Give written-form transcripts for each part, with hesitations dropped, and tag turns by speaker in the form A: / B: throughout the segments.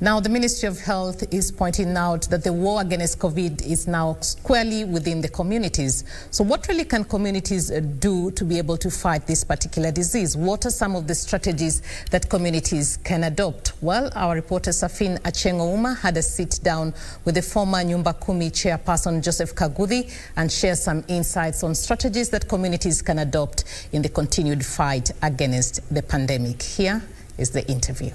A: Now, the Ministry of Health is pointing out that the war against COVID is now squarely within the communities. So what really can communities do to be able to fight this particular disease? What are some of the strategies that communities can adopt? Well, our reporter Safin Achengo-Uma had a sit down with the former Nyumba Kumi chairperson Joseph Kaguthi and share some insights on strategies that communities can adopt in the continued fight against the pandemic. Here is the interview.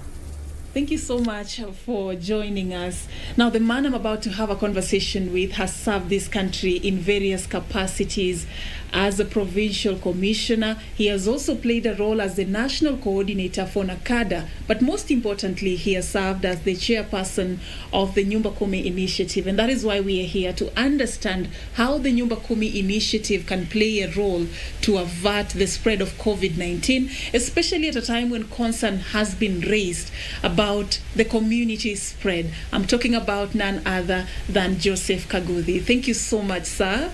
B: Thank you so much for joining us. Now, the man I'm about to have a conversation with has served this country in various capacities. As a provincial commissioner, he has also played a role as the national coordinator for NACADA, but most importantly, he has served as the chairperson of the Nyumba Kumi initiative, and that is why we are here to understand how the Nyumba Kumi initiative can play a role to avert the spread of COVID-19, especially at a time when concern has been raised about the community spread. I'm talking about none other than Joseph Kaguthi. Thank you so much, sir,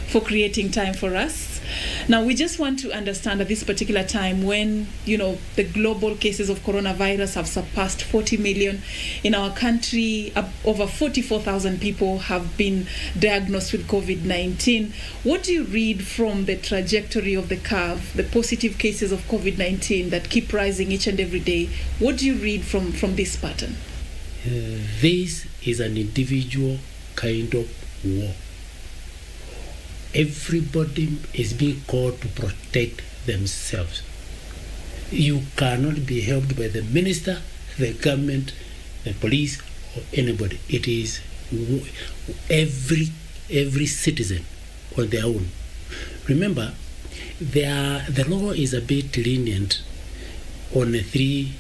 B: for creating time for us. Now, we just want to understand at this particular time when, the global cases of coronavirus have surpassed 40 million. In our country, over 44,000 people have been diagnosed with COVID-19. What do you read from the trajectory of the curve, the positive cases of COVID-19 that keep rising each and every day? What do you read from this pattern?
C: This is an individual kind of war. Everybody is being called to protect themselves. You cannot be helped by the minister, the government, the police, or anybody. It is every citizen on their own. Remember, the law is a bit lenient on the three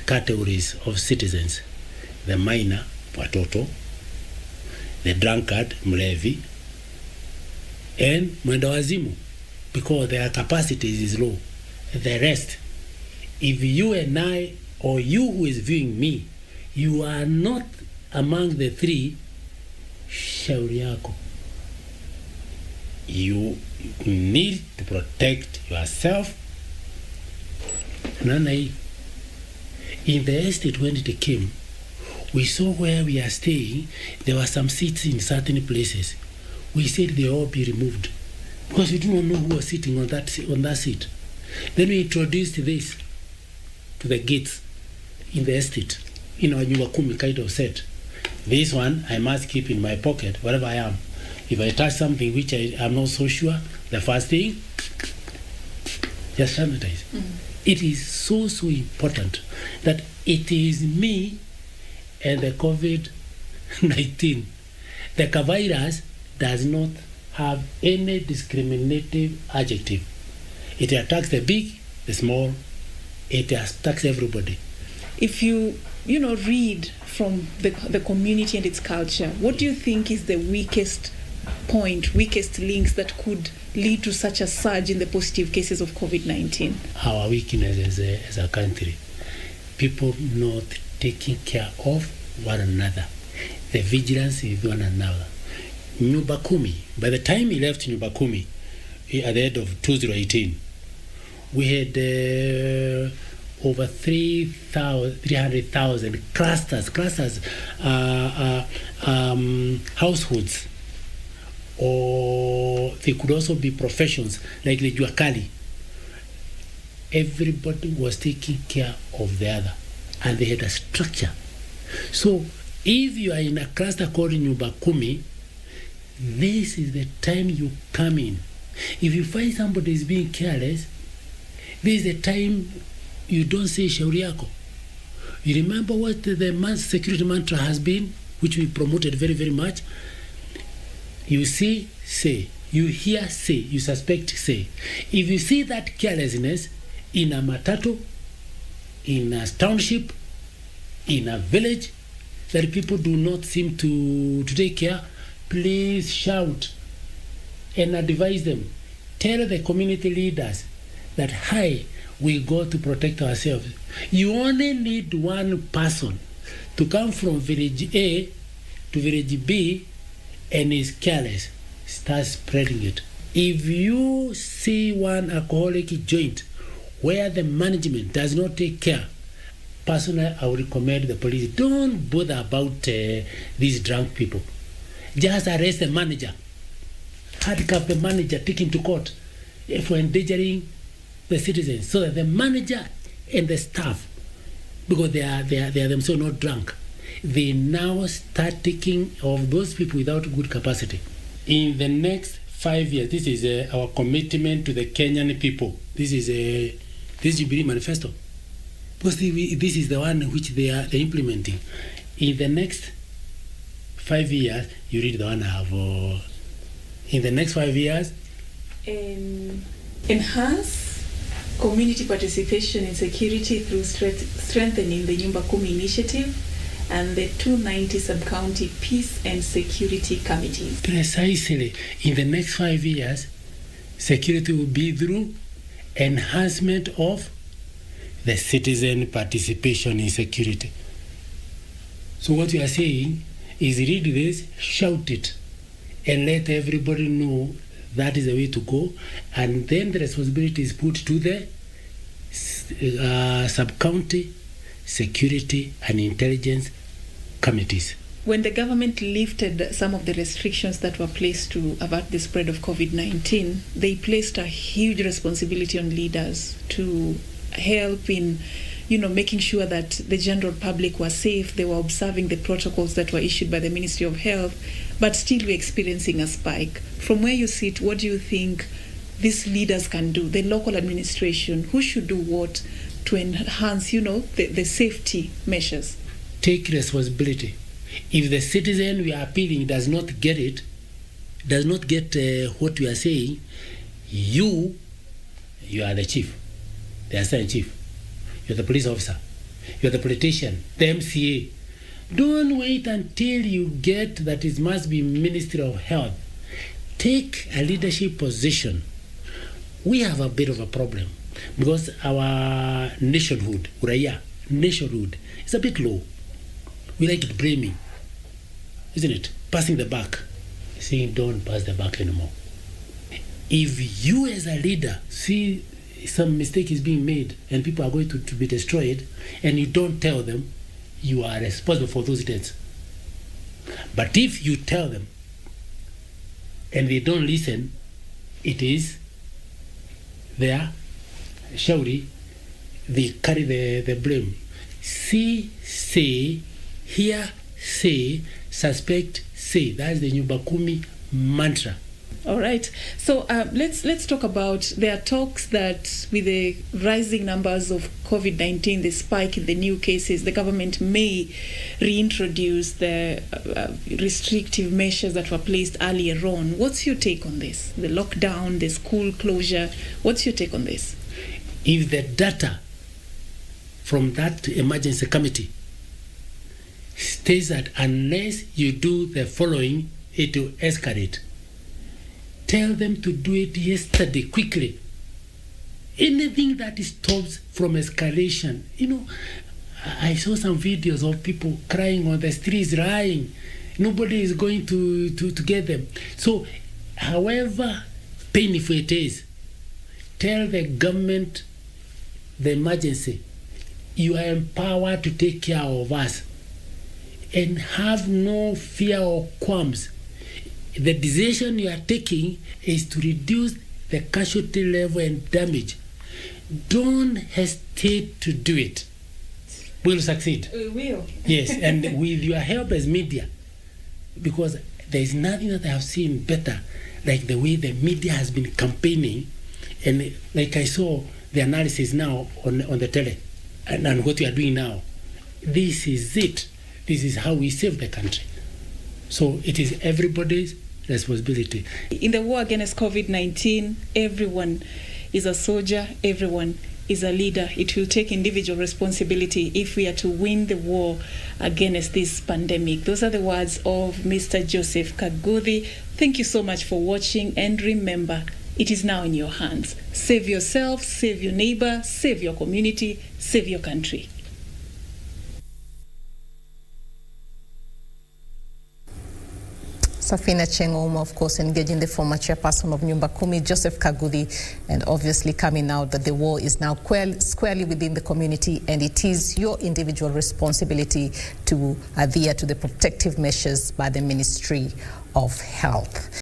C: categories of citizens: the minor, watoto; the drunkard, mlevi; and mwenda wazimu, because their capacity is low. The rest, if you and I, or you who is viewing me, you are not among the three, shauri yako. You need to protect yourself. Nana, in the estate when it came, we saw where we are staying, there were some seats in certain places. We said they all be removed because we do not know who was sitting on that seat. Then we introduced this to the gates in the estate. Nyumba Kumi kind of said, this one I must keep in my pocket wherever I am. If I touch something which I am not so sure, the first thing, just sanitize. It is so important that it is me and the COVID-19. The virus does not have any discriminative adjective. It attacks the big, the small, it attacks everybody.
B: If you read from the community and its culture, what do you think is the weakest links that could lead to such a surge in the positive cases of COVID-19?
C: Our weakness as a country, people not taking care of one another, the vigilance with one another. Nyumba Kumi, by the time he left Nyumba Kumi at the end of 2018, we had over 300,000 clusters, households, or they could also be professions like the Juakali. Everybody was taking care of the other, and they had a structure. So if you are in a cluster called Nyumba Kumi, this is the time you come in. If you find somebody is being careless, this is the time you don't say shauri yako. You remember what the security mantra has been, which we promoted very, very much? You see, say. You hear, say. You suspect, say. If you see that carelessness in a matatu, in a township, in a village, that people do not seem to take care, please shout and advise them. Tell the community leaders that, hi, we go to protect ourselves. You only need one person to come from village A to village B and is careless. Start spreading it. If you see one alcoholic joint where the management does not take care, personally, I would recommend the police, don't bother about these drunk people. Just arrest the manager, handcuff the manager, take him to court for endangering the citizens, so that the manager and the staff, because they are themselves not drunk, they now start taking of those people without good capacity. In the next 5 years, this is our commitment to the Kenyan people. This is Jubilee Manifesto. Because this is the one which they're implementing. In the next 5 years, you read the one I have. In the next 5 years,
B: enhance community participation in security through strengthening the Nyumba Kumi initiative and the 290 sub-county peace and security committees.
C: Precisely. In the next 5 years, security will be through enhancement of the citizen participation in security. So what we are saying is read this, shout it, and let everybody know that is the way to go. And then the responsibility is put to the sub-county security and intelligence committees.
B: When the government lifted some of the restrictions that were placed to avert the spread of COVID-19, they placed a huge responsibility on leaders to help in, making sure that the general public were safe. They were observing the protocols that were issued by the Ministry of Health, but still we're experiencing a spike. From where you sit, what do you think these leaders can do? The local administration, who should do what to enhance, the safety measures?
C: Take responsibility. If the citizen we are appealing does not get what we are saying, you are the chief, the assistant chief, you're the police officer, you're the politician, the MCA. Don't wait until you get that it must be Ministry of Health. Take a leadership position. We have a bit of a problem because our nationhood is a bit low. We like it blaming, isn't it? Passing the buck, saying don't pass the buck anymore. If you as a leader see some mistake is being made and people are going to be destroyed and you don't tell them, you are responsible for those deaths. But if you tell them and they don't listen, it is their shouty, they carry the blame. See, say, hear, say, suspect, say. That's the Nyumba Kumi mantra.
B: All right. So let's talk about, there are talks that with the rising numbers of COVID-19, the spike in the new cases, the government may reintroduce the restrictive measures that were placed earlier on. What's your take on this? The lockdown, the school closure. What's your take on this?
C: If the data from that emergency committee states that unless you do the following, it will escalate. Tell them to do it yesterday, quickly. Anything that stops from escalation. I saw some videos of people crying on the streets, crying. Nobody is going to get them. So, however painful it is, tell the government, the emergency, you are empowered to take care of us. And have no fear or qualms. The decision you are taking is to reduce the casualty level and damage. Don't hesitate to do it. We'll succeed.
B: We will.
C: Yes, and with your help as media, because there is nothing that I have seen better like the way the media has been campaigning, and like I saw the analysis now on the tele, and what we are doing now. This is it. This is how we save the country. So it is everybody's responsibility.
B: In the war against COVID-19, everyone is a soldier, everyone is a leader. It will take individual responsibility if we are to win the war against this pandemic. Those are the words of Mr. Joseph Kaguthi. Thank you so much for watching, and remember, it is now in your hands. Save yourself, save your neighbor, save your community, save your country.
A: Safina Chengoma, of course, engaging the former chairperson of Nyumba Kumi, Joseph Kaguthi, and obviously coming out that the war is now squarely within the community, and it is your individual responsibility to adhere to the protective measures by the Ministry of Health.